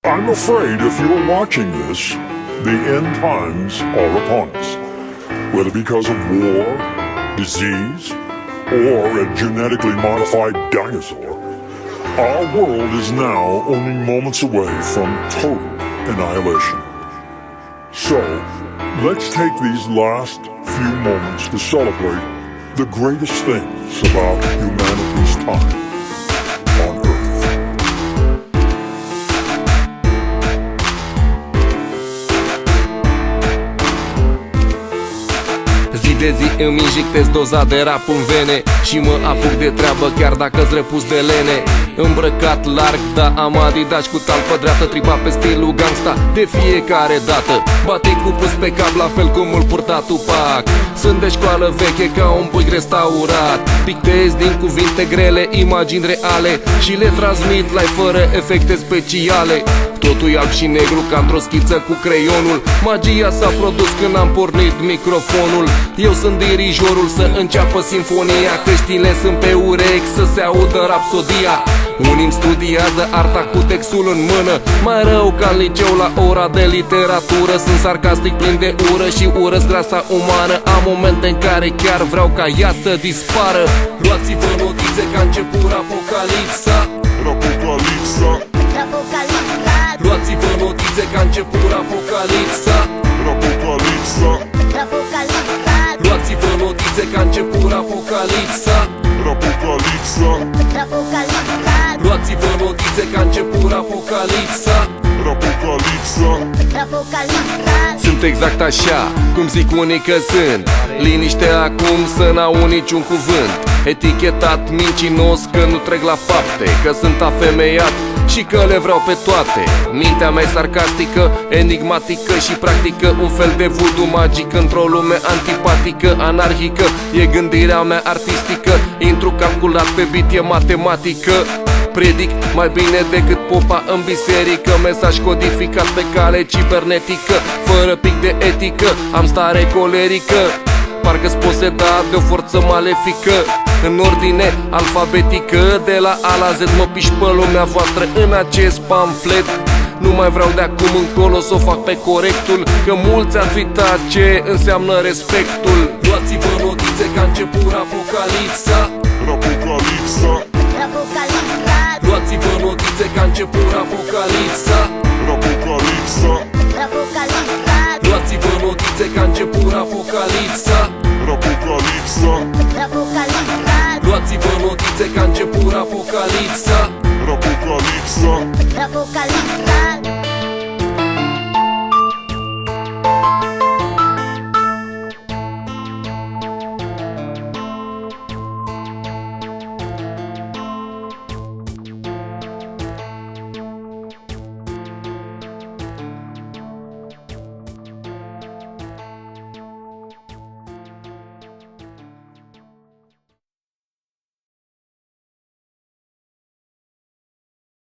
I'm afraid if you're watching this, the end times are upon us. Whether because of war, disease, or a genetically modified dinosaur, our world is now only moments away from total annihilation. So, let's take these last few moments to celebrate the greatest things about humanity's time on Earth. Zi de zi îmi injectez doza de rap în vene și mă apuc de treabă chiar dacă-s răpus de lene. Îmbrăcat larg, da am Adidas cu talpă dreaptă, tripa pe stilul gangsta de fiecare dată. Bate cu pus pe cap la fel cum îl purta Tupac. Sunt de școală veche ca un puic restaurat. Pictez din cuvinte grele, imagini reale și le transmit live fără efecte speciale. Totul e alb și negru ca într-o schiță cu creionul. Magia s-a produs când am pornit microfonul. Eu sunt dirijorul, să înceapă sinfonia. Creștinile sunt pe urechi, să se audă rapsodia. Unii-mi studiază arta cu textul în mână, mai rău ca în liceu la ora de literatură. Sunt sarcastic, plin de ură și urăsc grasa umană. Am momente în care chiar vreau ca ea să dispară. Luați-vă notițe că a început apocalipsa. Apocalipsa. Luați-vă notițe că a început apocalipsa. Apocalipsa. Luați-vă notițe că a început apocalipsa. Apocalipsa. Luați-vă notițe că a început apocalipsa. Apocalipsa. Sunt exact așa, cum zic unii că sunt. Liniște acum să n-au niciun cuvânt. Etichetat mincinos că nu trec la fapte, că sunt afemeiat și că le vreau pe toate. Mintea mea e sarcastică, enigmatică și practică un fel de voodoo magic într-o lume antipatică, anarhică. E gândirea mea artistică, intru calculat pe beat, e matematică. Predic mai bine decât popa în biserică, mesaj codificat pe cale cibernetică, fără pic de etică, am stare colerică. Parcă-s posedat de o forță malefică. În ordine alfabetică, de la A la Z mă piși pe lumea voastră în acest pamflet. Nu mai vreau de acum încolo să o fac pe corectul, că mulți ați uitat ce înseamnă respectul. Luați-vă notițe că a început apocalipsa. Apocalipsa. Luați-vă notițe că a început apocalipsa.